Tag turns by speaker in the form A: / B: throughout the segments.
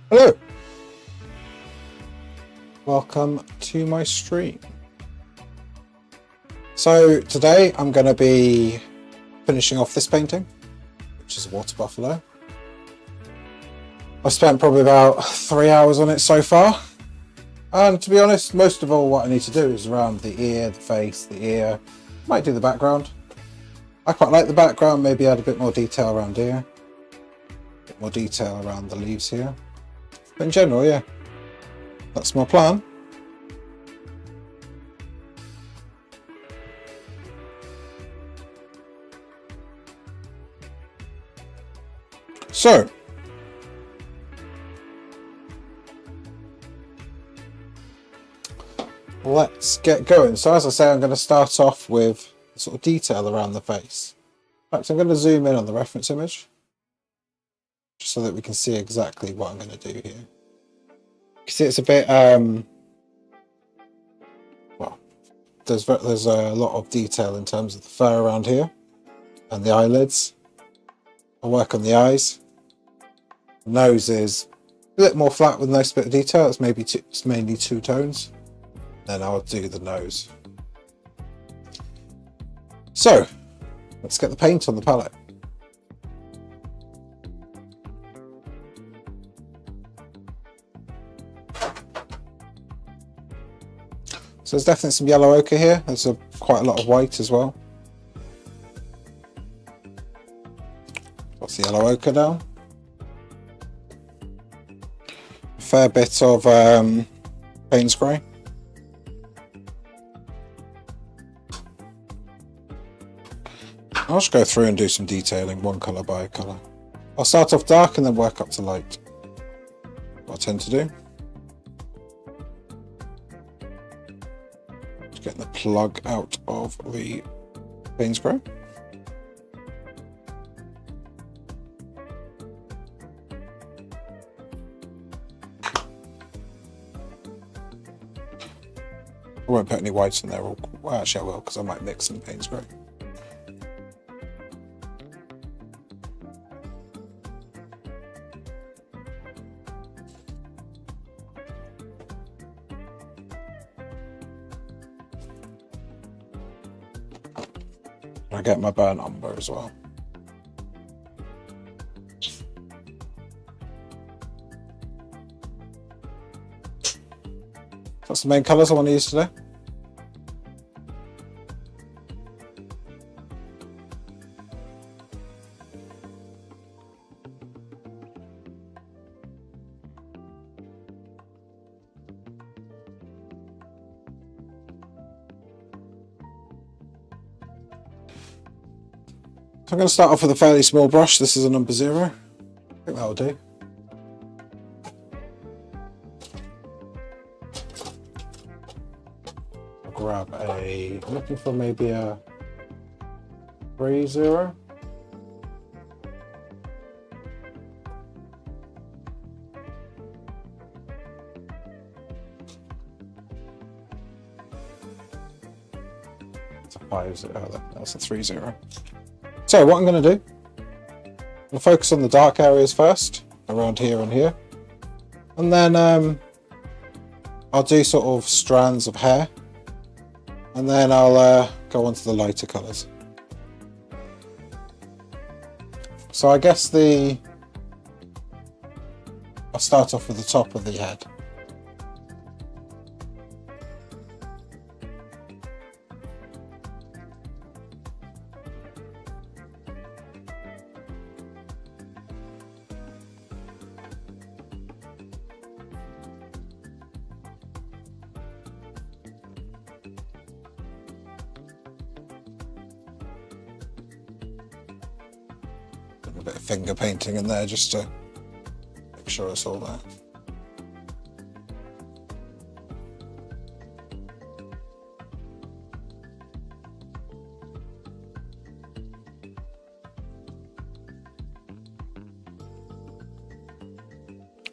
A: Hello, welcome to my stream. So today I'm going to be finishing off this painting, which is a water buffalo. I've spent probably about 3 hours on it so far, and to be honest, most of all what I need to do is around the ear, the face, the ear. Might do the background. I quite like the background, maybe add a bit more detail around here, a bit more detail around the leaves here. But in general, yeah, that's my plan. So, let's get going. So as I say, I'm going to start off with sort of detail around the face. In fact, I'm going to zoom in on the reference image, just so that we can see exactly what I'm going to do here. You can see it's a bit, well, there's a lot of detail in terms of the fur around here and the eyelids. I'll work on the eyes. The nose is a bit more flat with a nice bit of detail. It's mainly two tones. Then I'll do the nose. So let's get the paint on the palette. So there's definitely some yellow ochre here. There's quite a lot of white as well. What's the yellow ochre down? A fair bit of Payne's grey. I'll just go through and do some detailing, one colour by colour. I'll start off dark and then work up to light. What I tend to do. Just getting the plug out of the Payne's grey. I won't put any whites in there. Well, actually I will, because I might mix some Payne's grey. I get my burnt umber as well. That's the main colours I want to use today. So I'm going to start off with a fairly small brush. This is a number 0. I think that'll do. I'll grab I'm looking for maybe a 3-0. It's a 5-0. That's a 3-0. So what I'm going to do, I'll focus on the dark areas first, around here and here, and then I'll do sort of strands of hair, and then I'll go on to the lighter colours. So I guess I'll start off with the top of the head. A bit of finger painting in there just to make sure it's all there.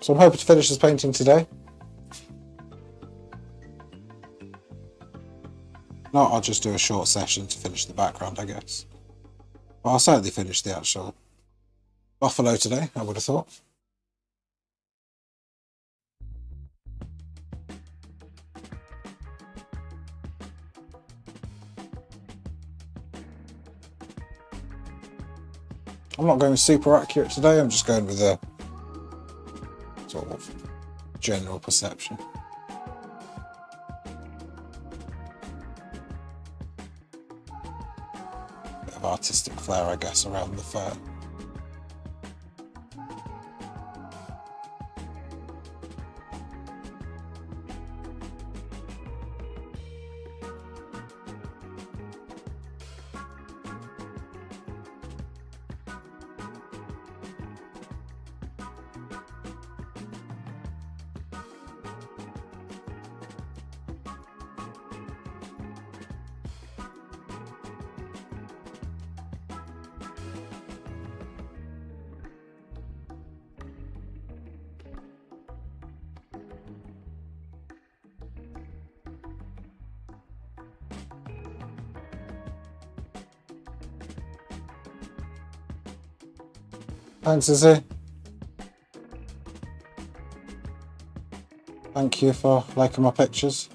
A: So I'm hoping to finish this painting today. Not, I'll just do a short session to finish the background, I guess. But I'll certainly finish the actual buffalo today, I would have thought. I'm not going super accurate today, I'm just going with a sort of general perception. Bit of artistic flair, I guess, around the fur. Thanks, Izzy. Thank you for liking my pictures.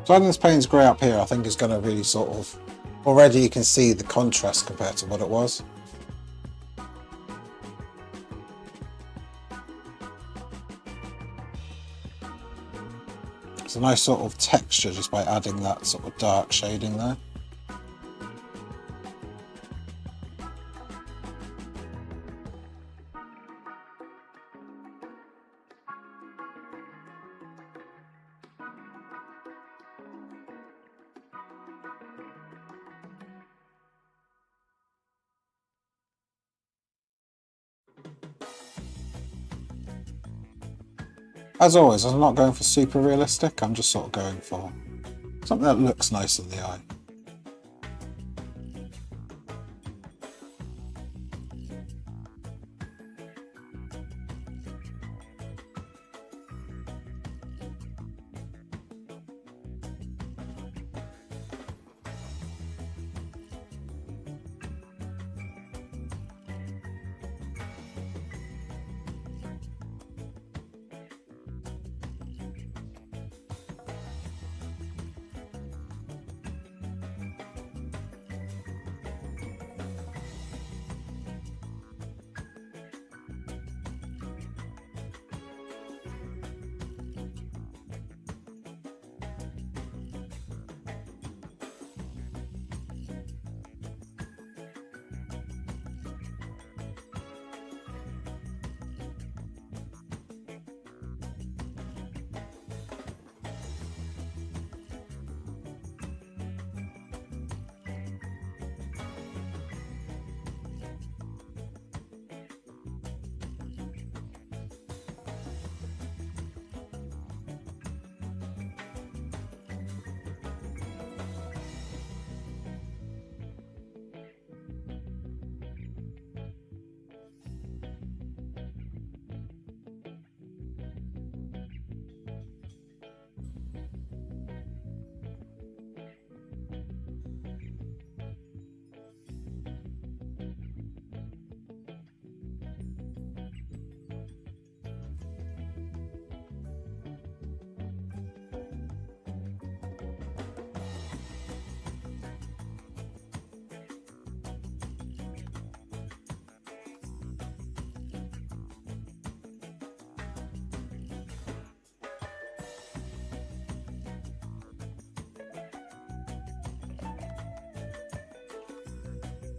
A: So adding this Payne's grey up here, I think is going to really sort of, already you can see the contrast compared to what it was. It's a nice sort of texture just by adding that sort of dark shading there. As always, I'm not going for super realistic, I'm just sort of going for something that looks nice in the eye.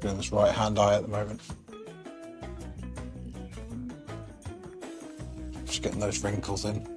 A: Doing this right hand eye at the moment. Just getting those wrinkles in.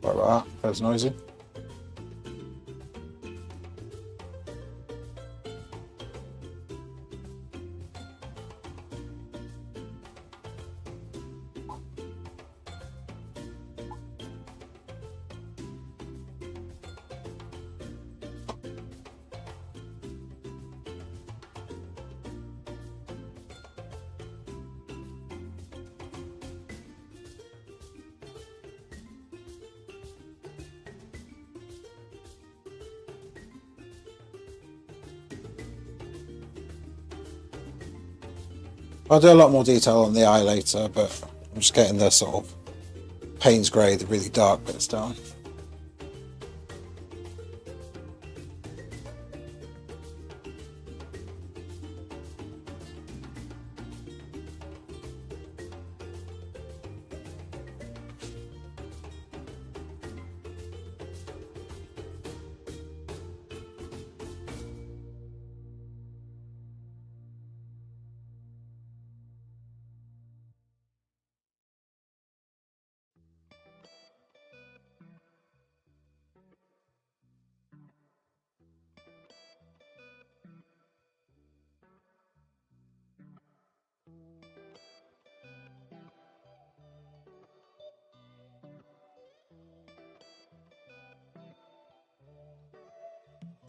A: Sorry about that, that's noisy. I'll do a lot more detail on the eye later, but I'm just getting the sort of Payne's grey, the really dark bits down.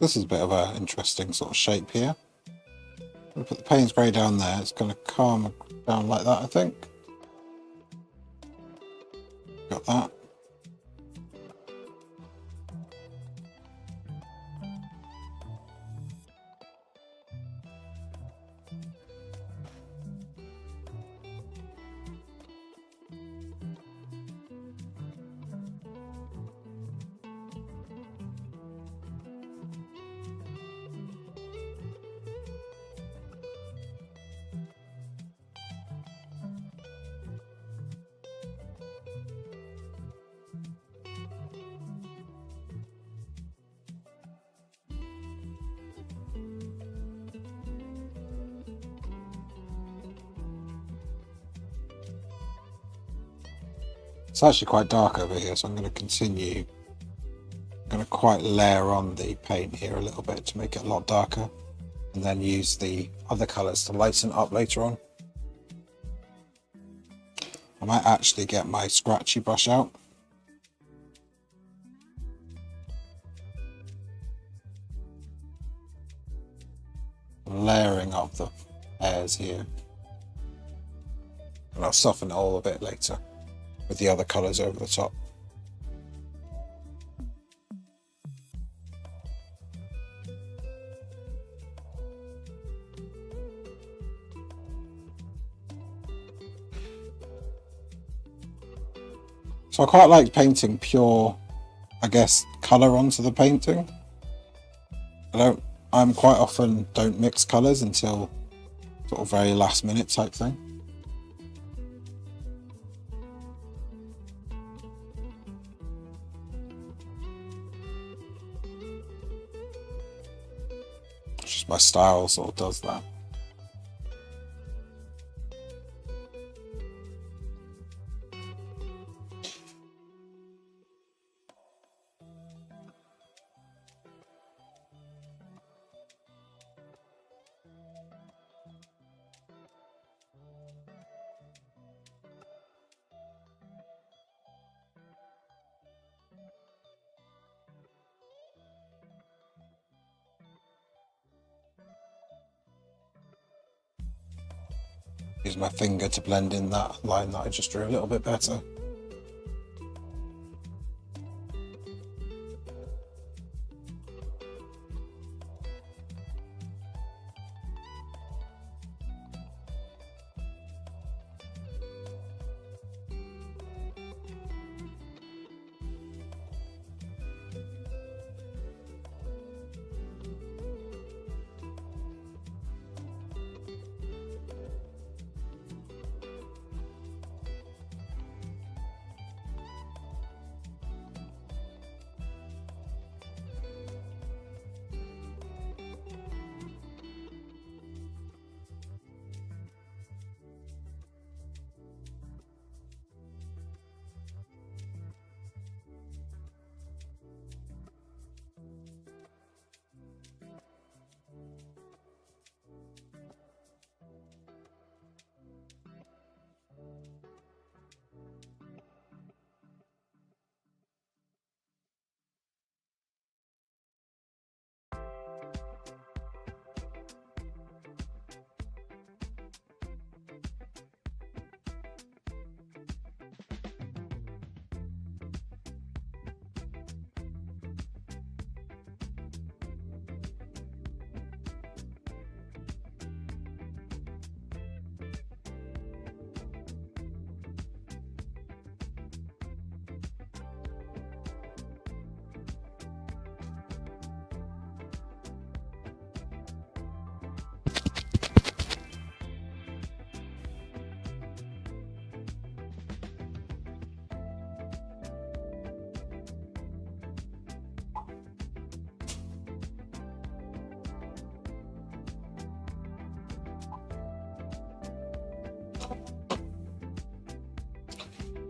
A: This is a bit of an interesting sort of shape here. I'm going to put the Payne's grey down there. It's going to calm down like that, I think. Got that. It's actually quite dark over here, so I'm going to continue. I'm going to quite layer on the paint here a little bit to make it a lot darker, and then use the other colours to lighten it up later on. I might actually get my scratchy brush out. Layering up the hairs here, and I'll soften it all a bit later with the other colours over the top. So I quite like painting pure, I guess, colour onto the painting. I'm quite often don't mix colours until sort of very last minute type thing. Just my style sort of does that. Use my finger to blend in that line that I just drew a little bit better.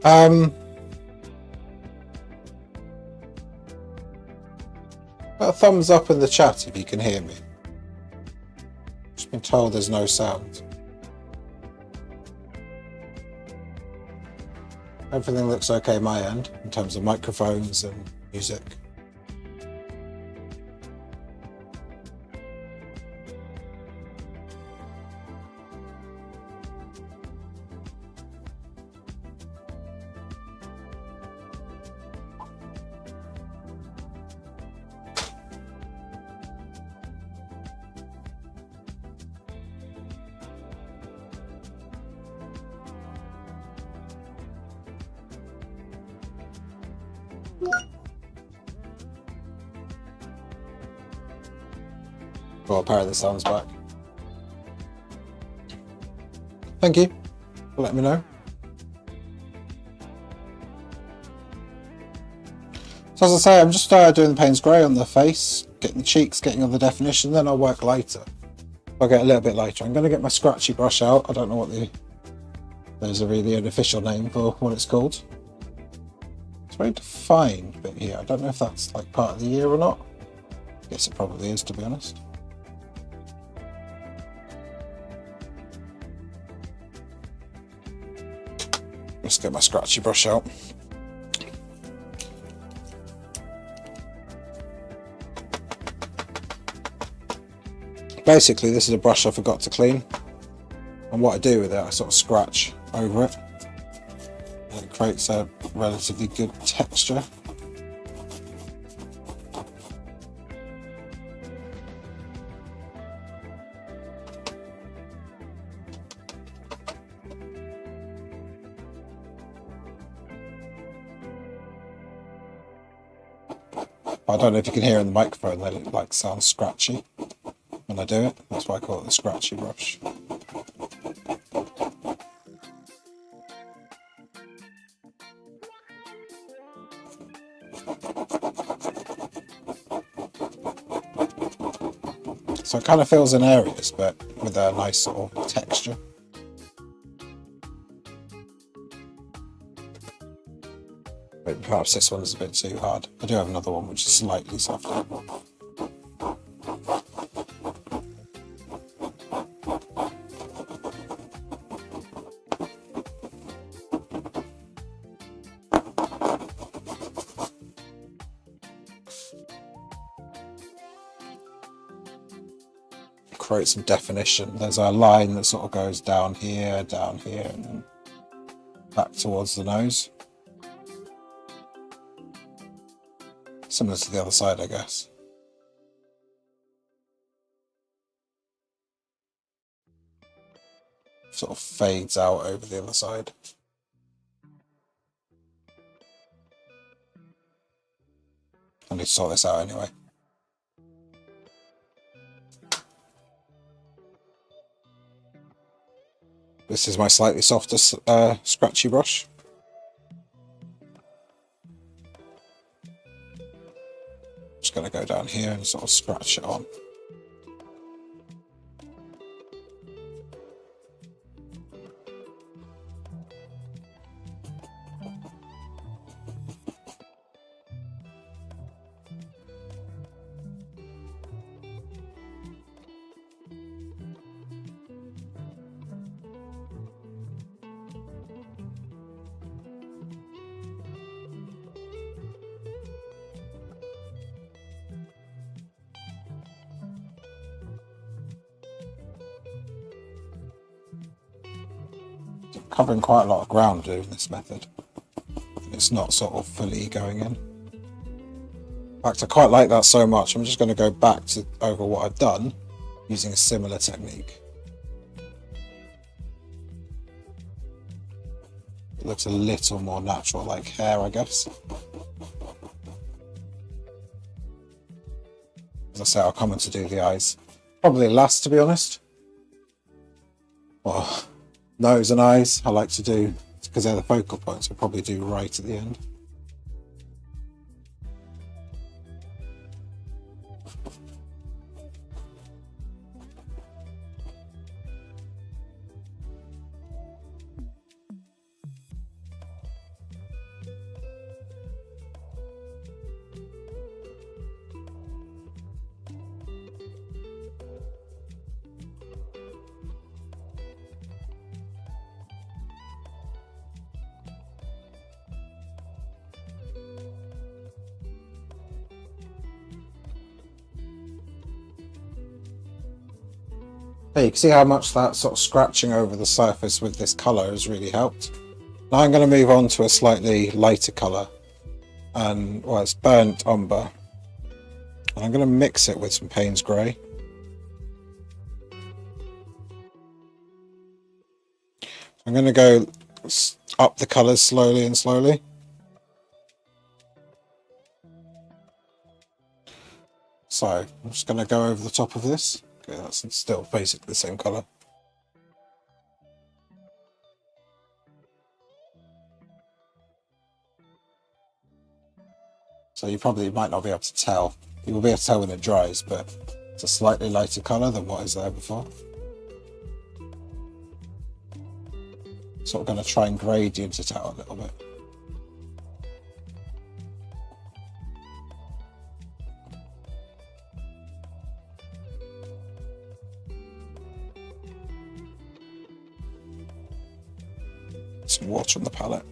A: Put a thumbs up in the chat if you can hear me. Just been told there's no sound. Everything looks okay my end in terms of microphones and music. Well, apparently the sound's back. Thank you for letting me know. So as I say, I'm just doing the Payne's Grey on the face, getting the cheeks, getting all the definition, then I'll work lighter. I'll get a little bit lighter. I'm going to get my scratchy brush out. I don't know what there's a really unofficial name for what it's called. It's very defined bit here. I don't know if that's like part of the ear or not. I guess it probably is, to be honest. Let's get my scratchy brush out. Basically, this is a brush I forgot to clean, and what I do with it, I sort of scratch over it, and it creates a relatively good texture. I don't know if you can hear in the microphone that it like sounds scratchy when I do it. That's why I call it the scratchy brush. So it kind of fills in areas, but with a nice sort of texture. But perhaps this one's a bit too hard. I do have another one which is slightly softer. Create some definition. There's a line that sort of goes down here, and then back towards the nose. Similar to the other side, I guess. Sort of fades out over the other side. I need to sort this out anyway. This is my slightly softer scratchy brush. Just going to go down here and sort of scratch it on. Covering quite a lot of ground doing this method. It's not sort of fully going in. In fact, I quite like that so much, I'm just going to go back to over what I've done using a similar technique. It looks a little more natural, like hair, I guess. As I say, I'll come on to do the eyes. Probably last, to be honest. Well, nose and eyes, I like to do, because they're the focal points, I'll probably do right at the end. Hey, you can see how much that sort of scratching over the surface with this colour has really helped. Now I'm going to move on to a slightly lighter colour, and well, it's burnt umber, and I'm going to mix it with some Payne's Grey. I'm going to go up the colours slowly and slowly. So I'm just going to go over the top of this. Okay, that's still basically the same colour. So you probably might not be able to tell. You will be able to tell when it dries, but it's a slightly lighter colour than what is there before. Sort of going to try and gradient it out a little bit. Some water on the palette.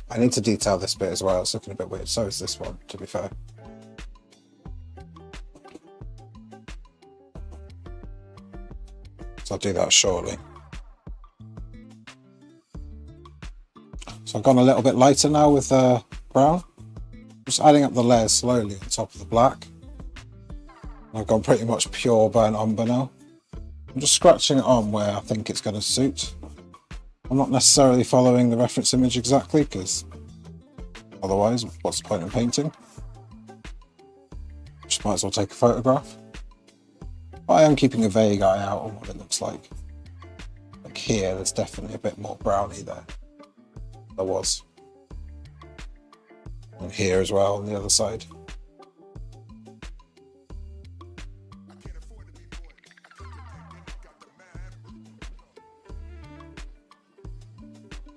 A: I need to detail this bit as well, it's looking a bit weird. So is this one, to be fair. So I'll do that shortly. So I've gone a little bit lighter now with brown. Just adding up the layers slowly on top of the black. I've gone pretty much pure burnt umber now. I'm just scratching it on where I think it's going to suit. I'm not necessarily following the reference image exactly, because otherwise, what's the point in painting? Just might as well take a photograph. But I am keeping a vague eye out on what it looks like. Like here, there's definitely a bit more browny there. There was. And here as well, on the other side.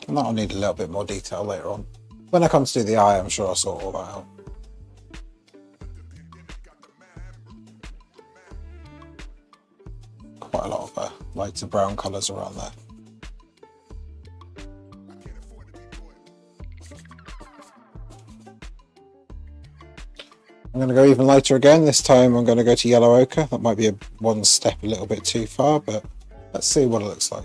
A: And that'll need a little bit more detail later on. When I come to do the eye, I'm sure I'll sort all that out. Quite a lot of lighter brown colours around there. I'm going to go even lighter again. This time I'm going to go to yellow ochre. That might be one step a little bit too far, but let's see what it looks like.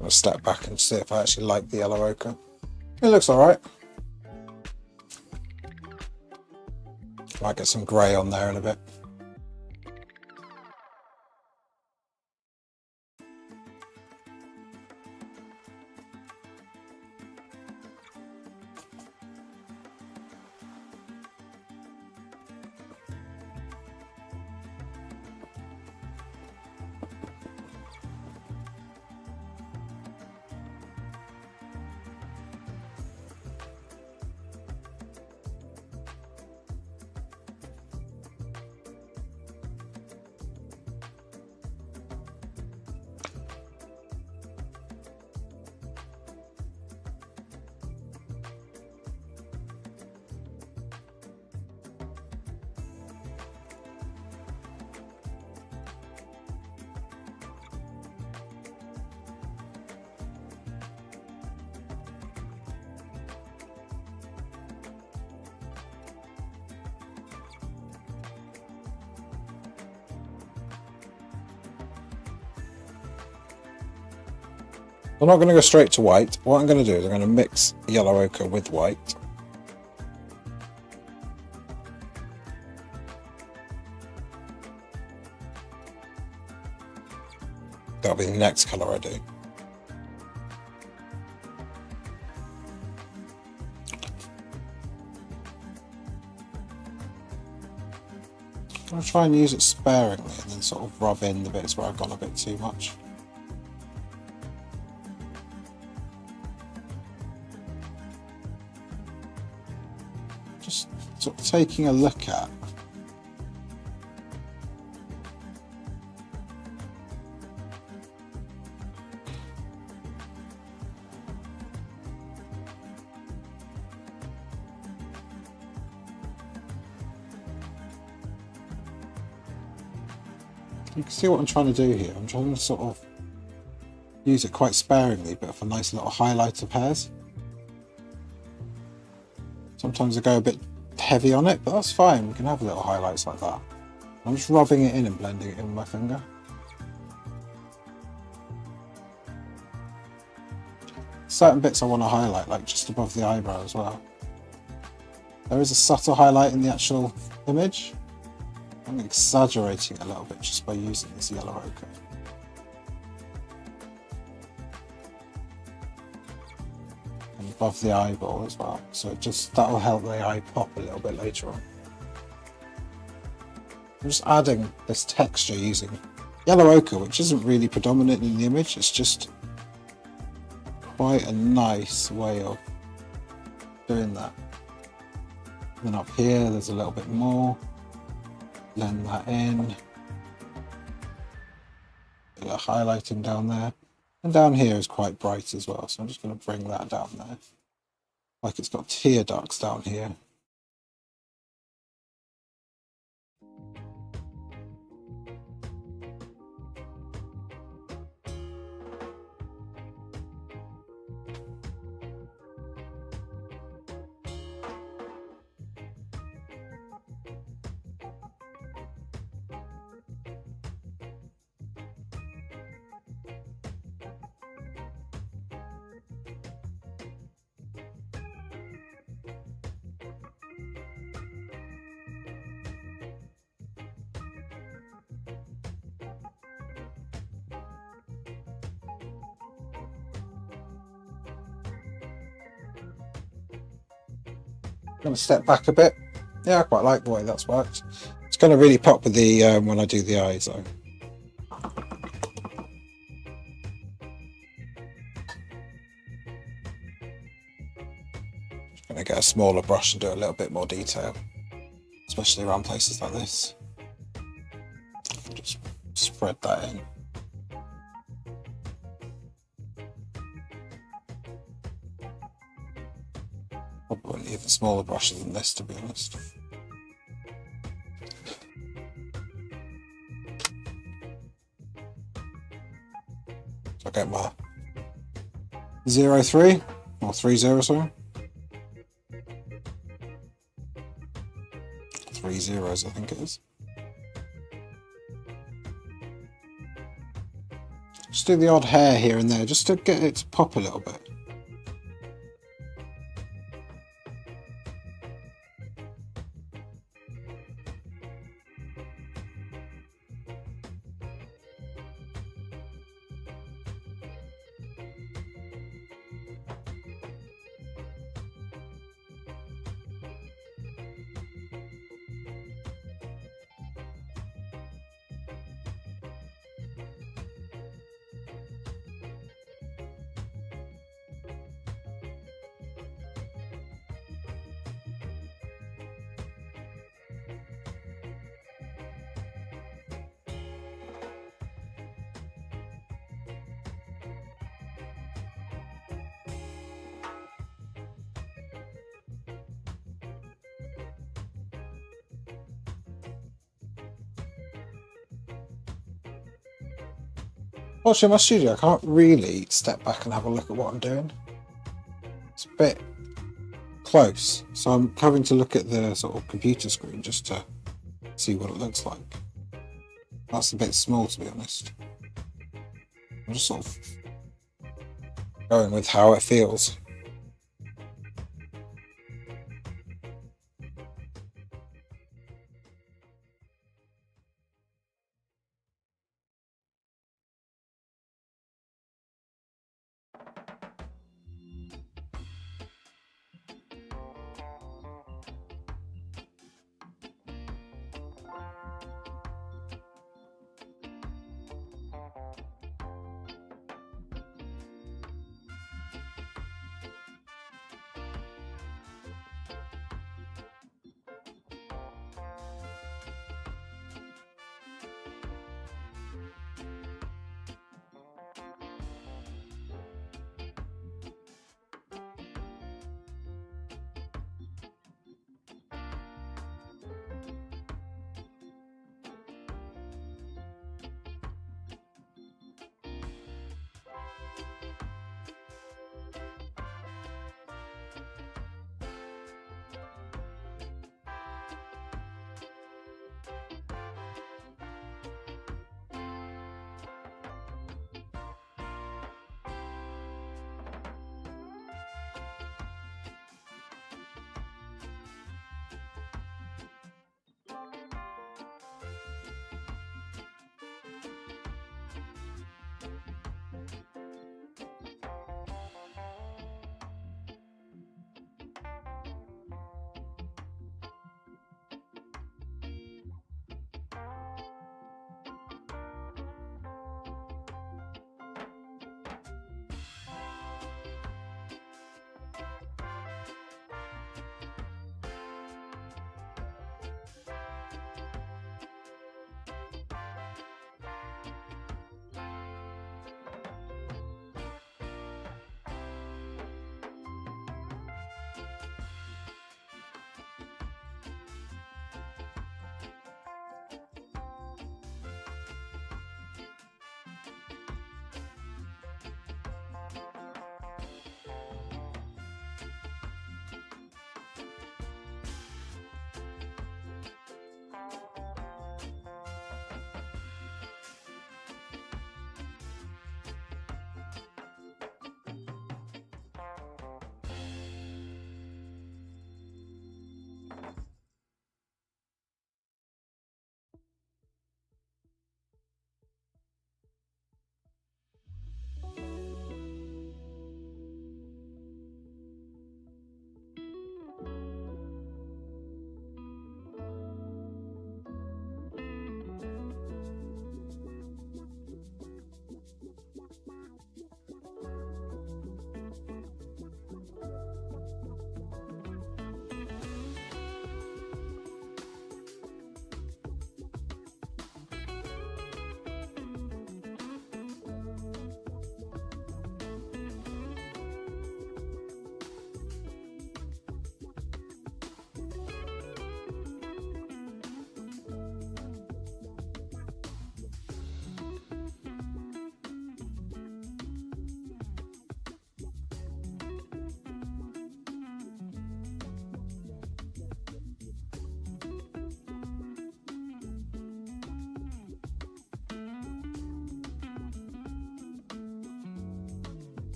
A: I'll step back and see if I actually like the yellow ochre. It looks alright. Might get some grey on there in a bit. I'm not going to go straight to white. What I'm going to do is I'm going to mix yellow ochre with white. That'll be the next colour I do. I'll try and use it sparingly and then sort of rub in the bits where I've gone a bit too much. Just sort of taking a look at you can see what I'm trying to do here. I'm trying to sort of use it quite sparingly, but for nice little highlighter pairs. Sometimes I go a bit heavy on it, but that's fine. We can have little highlights like that. I'm just rubbing it in and blending it in with my finger. Certain bits I want to highlight, like just above the eyebrow as well. There is a subtle highlight in the actual image. I'm exaggerating a little bit just by using this yellow ochre. And above the eyeball as well, so that'll help the eye pop a little bit later on. I'm just adding this texture using yellow ochre, which isn't really predominant in the image. It's just quite a nice way of doing that. And then up here there's a little bit more. Blend that in. A bit of highlighting down there. And down here is quite bright as well, so I'm just going to bring that down there. Like it's got tear ducts down here. I'm going to step back a bit. Yeah, I quite like the way that's worked. It's going to really pop with the when I do the eyes though. Just going to get a smaller brush and do a little bit more detail, especially around places like this. Just spread that in. Probably even smaller brushes than this, to be honest. So I get my 03 or 30, sorry. 3 zeros, I think it is. Just do the odd hair here and there, just to get it to pop a little bit. Watching my studio, I can't really step back and have a look at what I'm doing. It's a bit close, so I'm having to look at the sort of computer screen just to see what it looks like. That's a bit small, to be honest. I'm just sort of going with how it feels.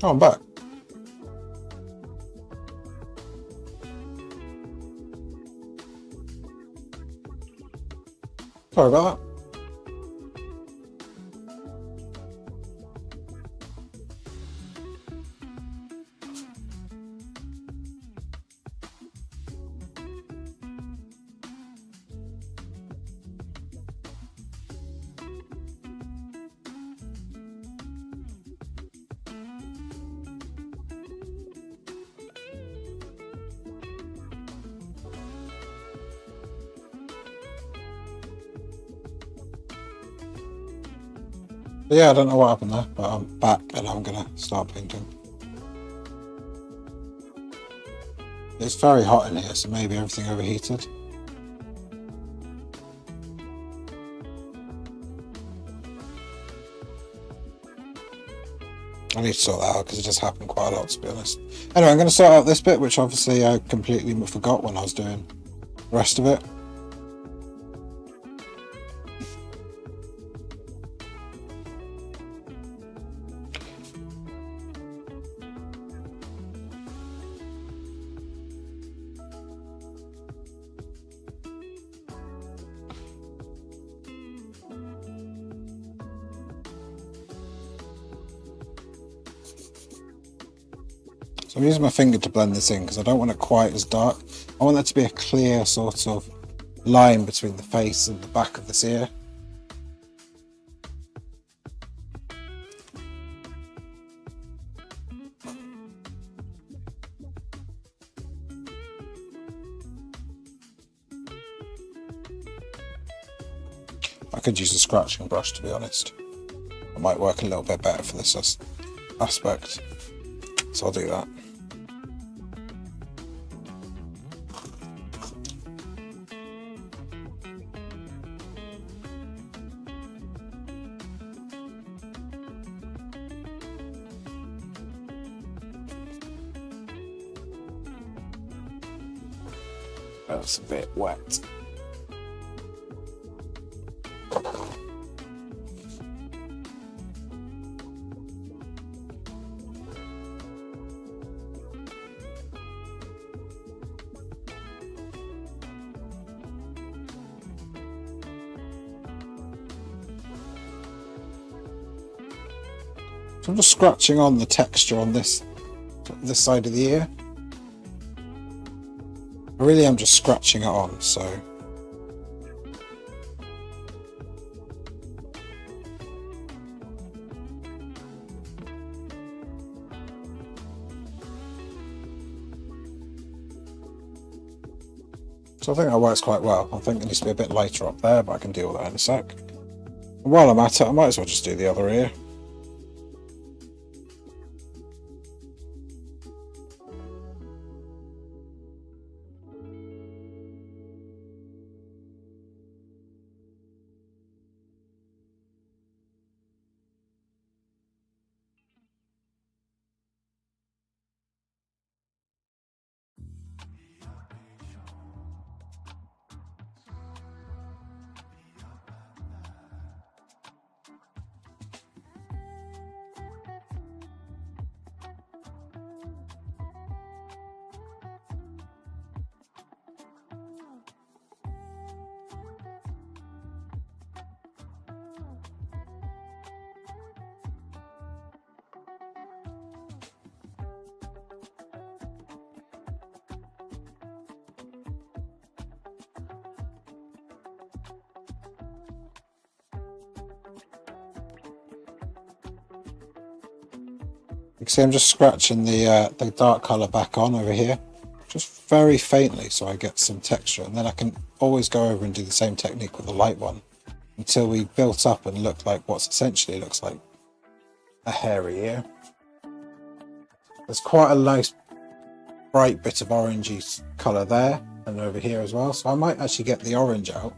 A: Oh, I'm back. Sorry about that. But yeah, I don't know what happened there, but I'm back and I'm gonna start painting. It's very hot in here, so maybe everything overheated. I need to sort that out because it just happened quite a lot, to be honest. Anyway, I'm going to sort out this bit, which obviously I completely forgot when I was doing the rest of it. So I'm using my finger to blend this in because I don't want it quite as dark. I want there to be a clear sort of line between the face and the back of this ear. I could use a scratching brush, to be honest. It might work a little bit better for this aspect. So I'll do that. That's a bit wet. So I'm just scratching on the texture on this side of the ear. I really am just scratching it on, so. So I think that works quite well. I think it needs to be a bit lighter up there, but I can deal with that in a sec. And while I'm at it, I might as well just do the other ear. You can see I'm just scratching the dark colour back on over here, just very faintly, so I get some texture, and then I can always go over and do the same technique with the light one until we built up and look like what's essentially looks like a hairy ear. There's quite a nice bright bit of orangey colour there and over here as well, so I might actually get the orange out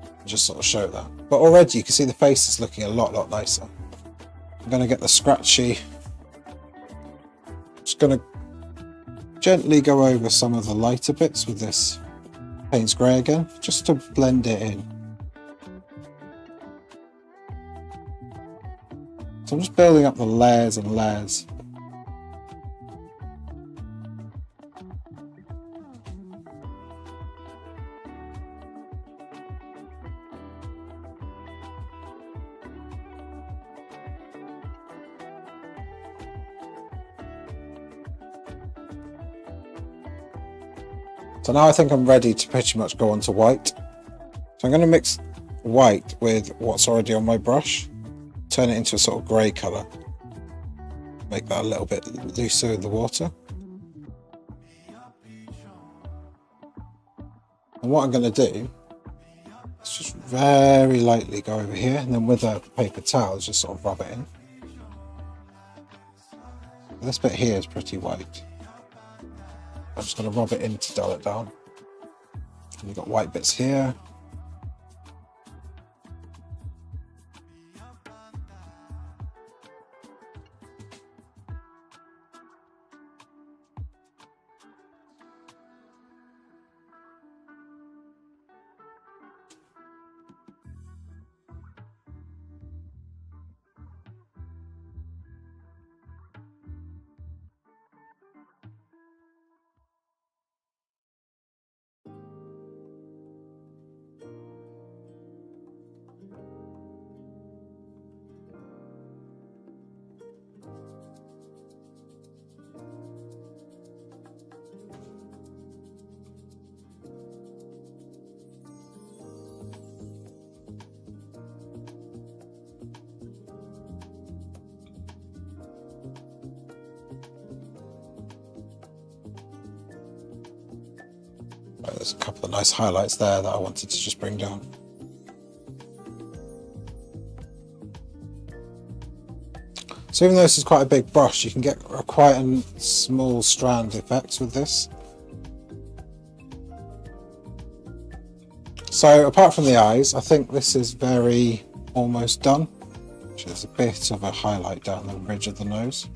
A: and just sort of show that. But already you can see the face is looking a lot nicer. I'm going to get the scratchy. Just going to gently go over some of the lighter bits with this Payne's Grey again, just to blend it in. So I'm just building up the layers and layers. So now I think I'm ready to pretty much go on to white. So I'm going to mix white with what's already on my brush, turn it into a sort of grey colour, make that a little bit looser in the water. And what I'm going to do is just very lightly go over here, and then with a paper towel just sort of rub it in. This bit here is pretty white. I'm just going to rub it in to dull it down. And you've got white bits here. There's a couple of nice highlights there that I wanted to just bring down. So even though this is quite a big brush, you can get quite a small strand effects with this. So apart from the eyes, I think this is very almost done. There's a bit of a highlight down the ridge of the nose.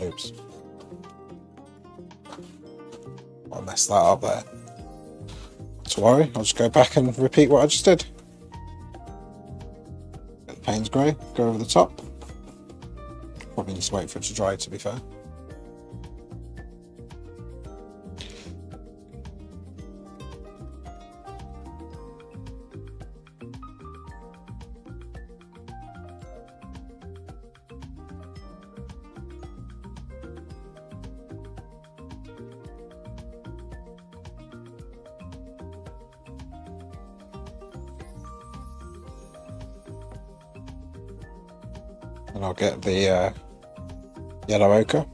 A: Oops. I messed that up there. Not to worry, I'll just go back and repeat what I just did. Get the Payne's grey, go over the top. Probably need to wait for it to dry, to be fair. And I'll get the yellow ochre.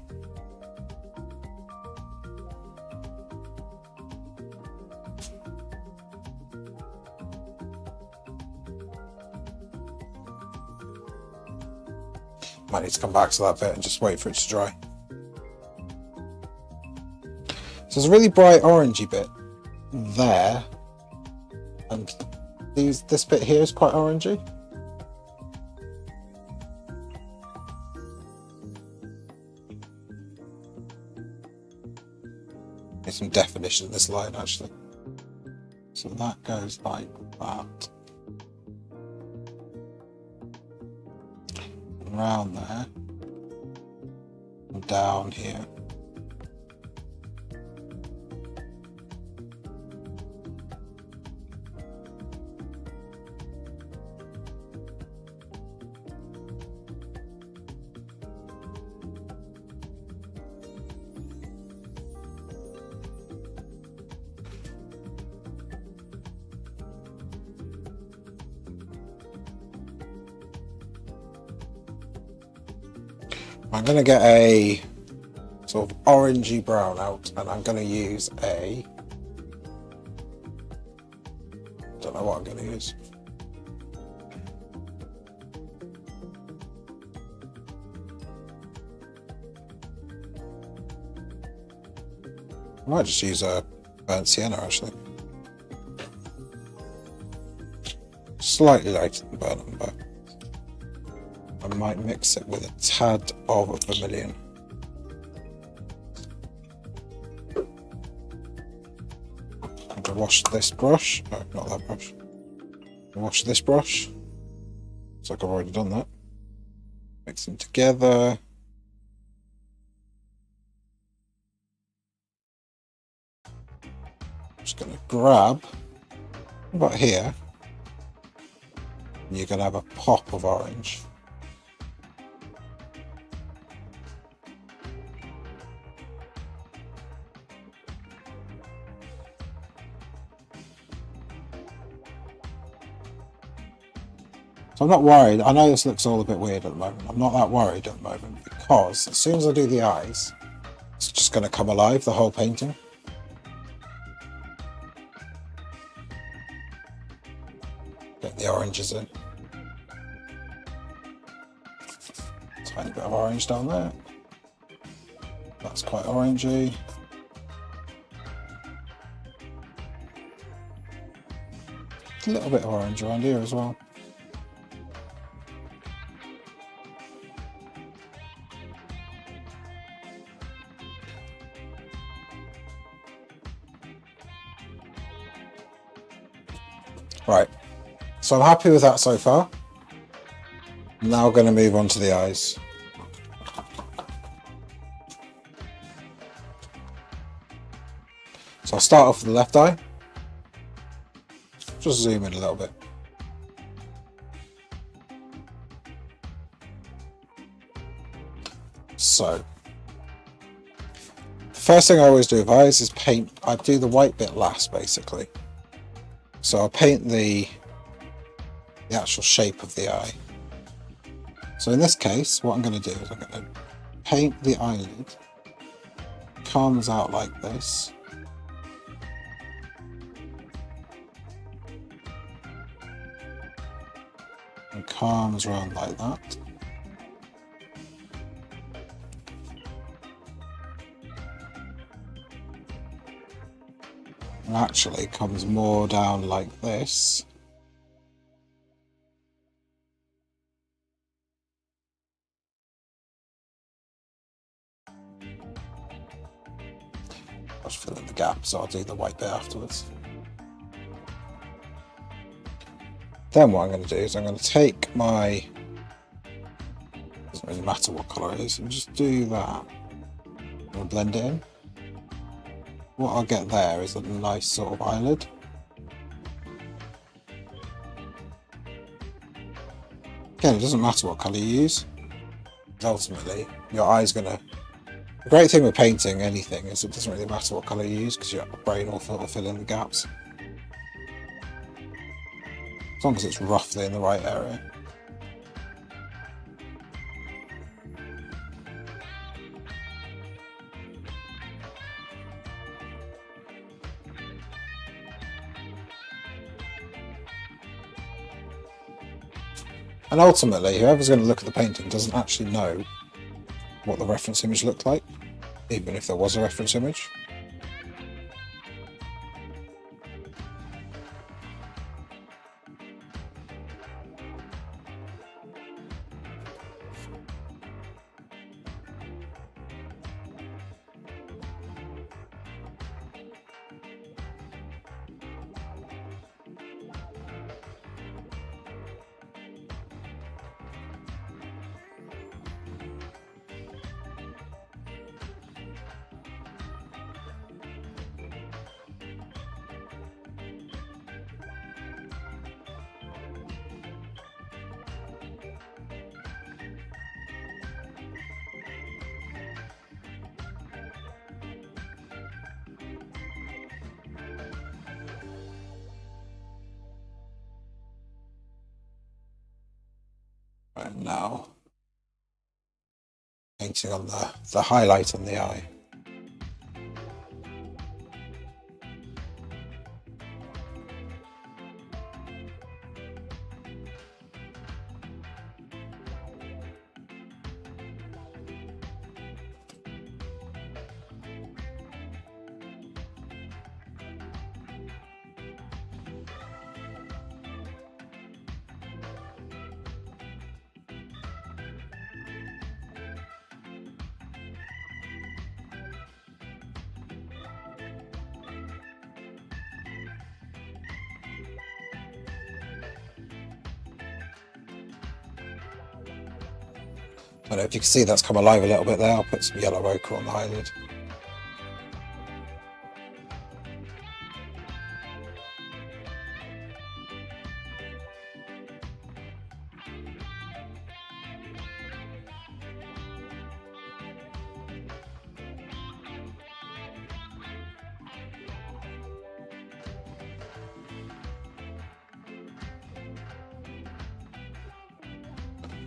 A: Might need to come back to that bit and just wait for it to dry. So there's a really bright orangey bit there, and this bit here is quite orangey. Need some definition in this line actually. So that goes like that. Around there. And down here. I'm going to get a sort of orangey brown out, and I'm going to use a, don't know what I'm going to use. I might just use a burnt sienna actually. Slightly lighter than burnt, but I might mix it with a tad of vermilion. I'm going to wash this brush. No, not that brush. Wash this brush. Looks like I've already done that. Mix them together. I'm just going to grab about here. And you're going to have a pop of orange. So I'm not worried. I know this looks all a bit weird at the moment. I'm not that worried at the moment because as soon as I do the eyes, it's just going to come alive, the whole painting. Get the oranges in. Tiny bit of orange down there. That's quite orangey. A little bit of orange around here as well. Right, so I'm happy with that so far. I'm now going to move on to the eyes. So I'll start off with the left eye. Just zoom in a little bit. So, the first thing I always do with eyes is paint. I do the white bit last, basically. So I'll paint the actual shape of the eye. So in this case, what I'm going to do is I'm going to paint the eyelid. Comes out like this. And comes around like that. And actually comes more down like this. I'll just fill in the gap, so I'll do the white bit afterwards. Then what I'm going to do is I'm going to take my, doesn't really matter what colour it is, and just do that. I'm going to blend it in. What I'll get there is a nice sort of eyelid. Again, it doesn't matter what colour you use. Ultimately, your eye's going to... The great thing with painting anything is it doesn't really matter what colour you use because your brain will fill in the gaps. As long as it's roughly in the right area. And ultimately, whoever's going to look at the painting doesn't actually know what the reference image looked like, even if there was a reference image. Right, now painting on the highlight on the eye. I don't know if you can see that's come alive a little bit there. I'll put some yellow ochre on the eyelid.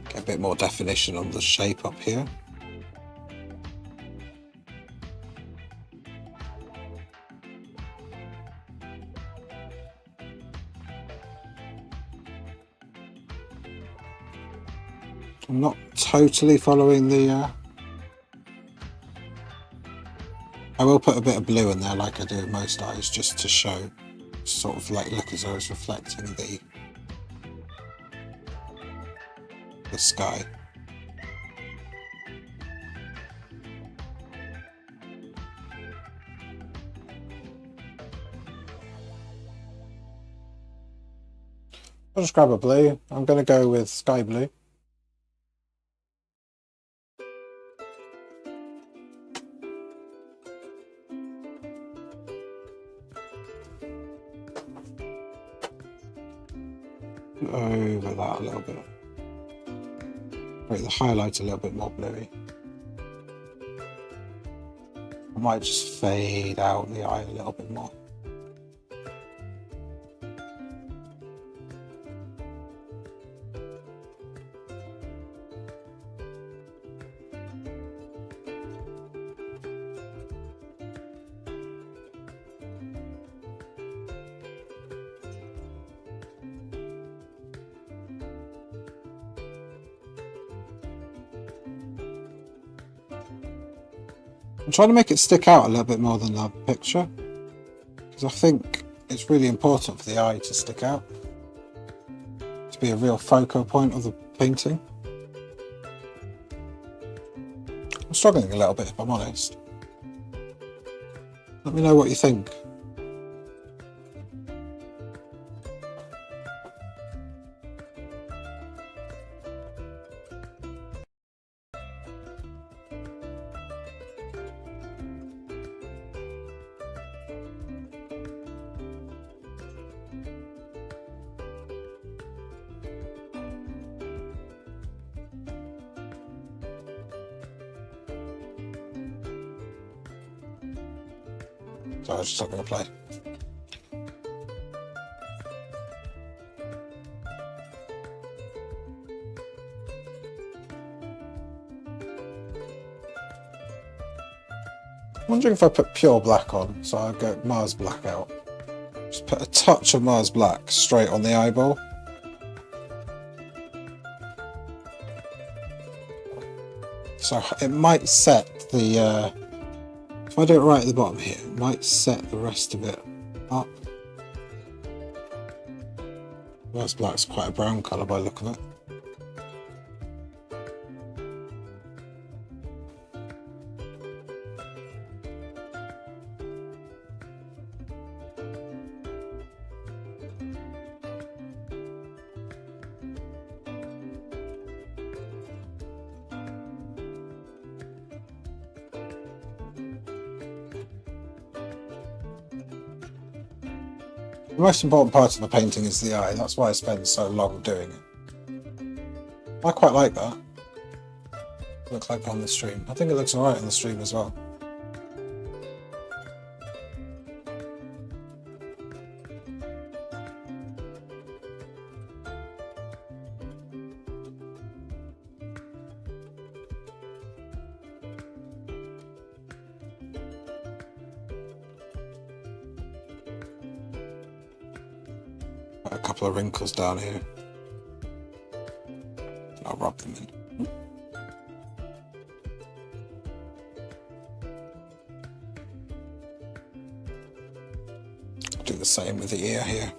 A: Get a bit more definition on the shape up here. I'm not totally following the... I will put a bit of blue in there like I do with most eyes, just to show, sort of like look as though it's reflecting the sky. I'll just grab a blue. I'm going to go with sky blue. Over that a little bit. Make the highlight a little bit more bluey. I might just fade out the eye a little bit more. I'm trying to make it stick out a little bit more than the picture, because I think it's really important for the eye to stick out, to be a real focal point of the painting. I'm struggling a little bit, if I'm honest. Let me know what you think. So I was just not going to play. I'm wondering if I put pure black on, so I'll get Mars black out. Just put a touch of Mars black straight on the eyeball. So it might set the... if I do it right at the bottom here, it might set the rest of it up. Mars black's quite a brown colour by the look of it. The most important part of the painting is the eye, that's why I spend so long doing it. I quite like that. Looks like on the stream. I think it looks alright on the stream as well. A couple of wrinkles down here. I'll rub them in. I'll do the same with the ear here.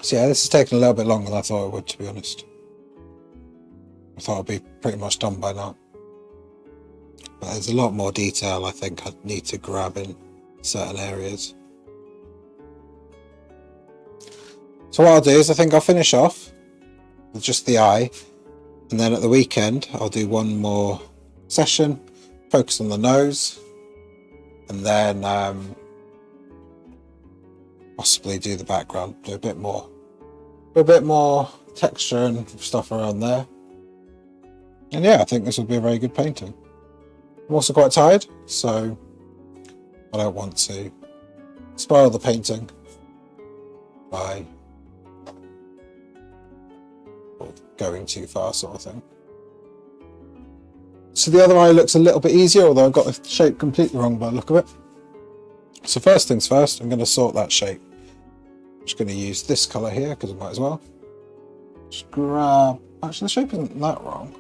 A: So yeah, this is taking a little bit longer than I thought it would, to be honest. I thought it'd be pretty much done by now. But there's a lot more detail I think I need to grab in certain areas. So what I'll do is I think I'll finish off with just the eye, and then at the weekend I'll do one more session, focus on the nose, and then possibly do the background, do a bit more texture and stuff around there. And yeah, I think this will be a very good painting. I'm also quite tired, so I don't want to spoil the painting by going too far, sort of thing. So the other eye looks a little bit easier, although I've got the shape completely wrong by the look of it. So first things first, I'm going to sort that shape. I'm just going to use this colour here because I might as well. Just grab. Actually, the shape isn't that wrong.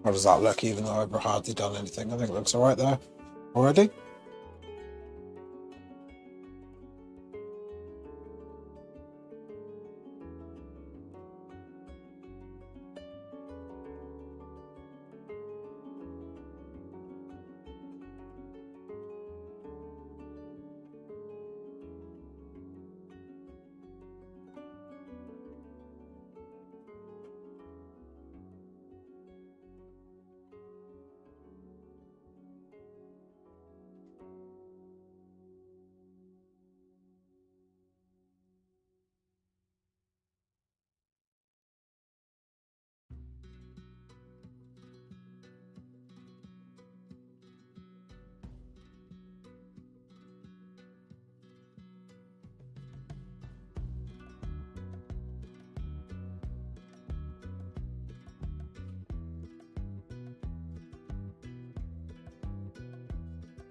A: How does that look, even though I've hardly done anything? I think it looks alright there already.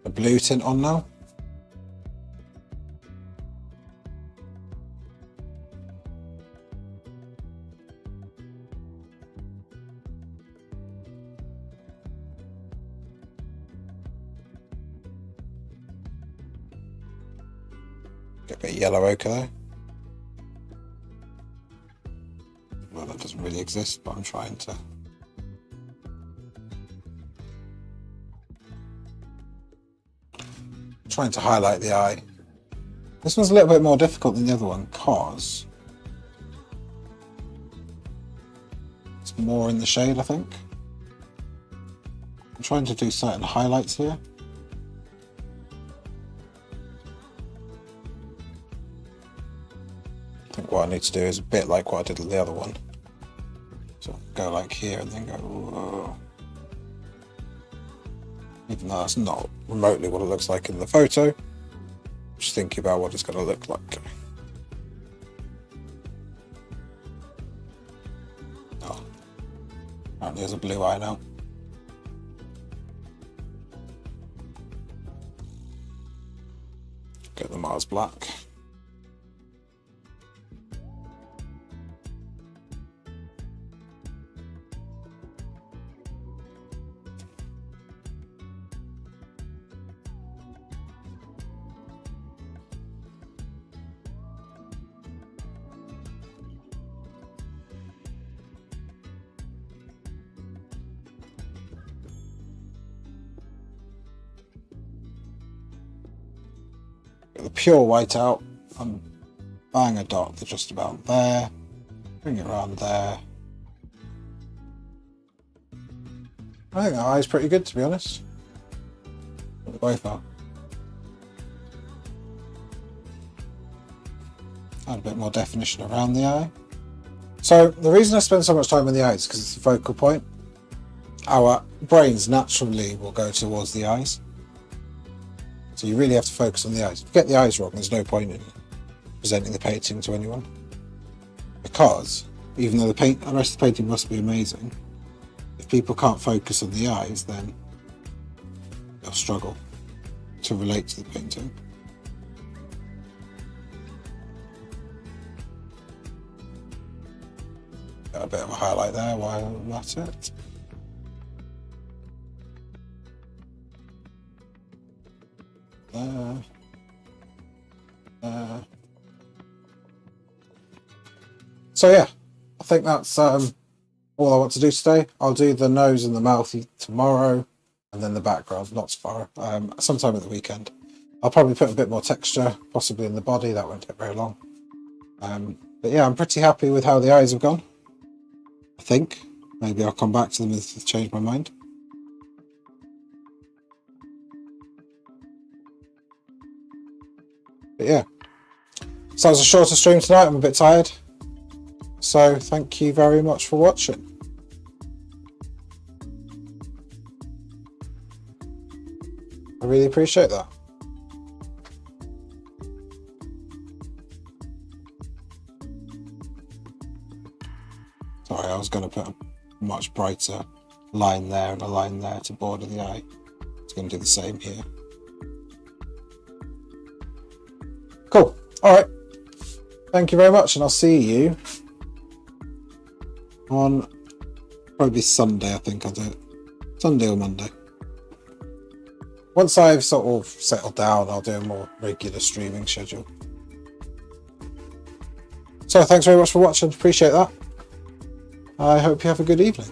A: A blue tint on now. Get a bit of yellow ochre there. Well, that doesn't really exist, but I'm trying to. Trying to highlight the eye. This one's a little bit more difficult than the other one because it's more in the shade, I think. I'm trying to do certain highlights here. I think what I need to do is a bit like what I did with the other one. So go like here and then go, whoa. even though that's not remotely what it looks like in the photo. Just thinking about what it's going to look like. Oh, apparently there's a blue eye now. Get the Mars black. Get the pure white out and bang a dot to just about there. Bring it around there. I think the eye's pretty good, to be honest. Both are. Add a bit more definition around the eye. So the reason I spend so much time on the eyes is because it's the focal point. Our brains naturally will go towards the eyes. So you really have to focus on the eyes. If you get the eyes wrong, there's no point in presenting the painting to anyone. Because even though the rest of the painting must be amazing, if people can't focus on the eyes, then they'll struggle to relate to the painting. Got a bit of a highlight there while that's it. So yeah, I think that's all I want to do today. I'll do the nose and the mouth tomorrow, and then the background, not tomorrow, sometime at the weekend. I'll probably put a bit more texture, possibly in the body, that won't take very long. But yeah, I'm pretty happy with how the eyes have gone, I think. Maybe I'll come back to them if I've changed my mind. But yeah, so it was a shorter stream tonight, I'm a bit tired. So thank you very much for watching. I really appreciate that. Sorry, I was going to put a much brighter line there and a line there to border the eye. It's going to do the same here. Cool. All right. Thank you very much, and I'll see you on probably Sunday. I think I'll do it. Sunday or Monday. Once I've sort of settled down, I'll do a more regular streaming schedule. So thanks very much for watching. Appreciate that. I hope you have a good evening.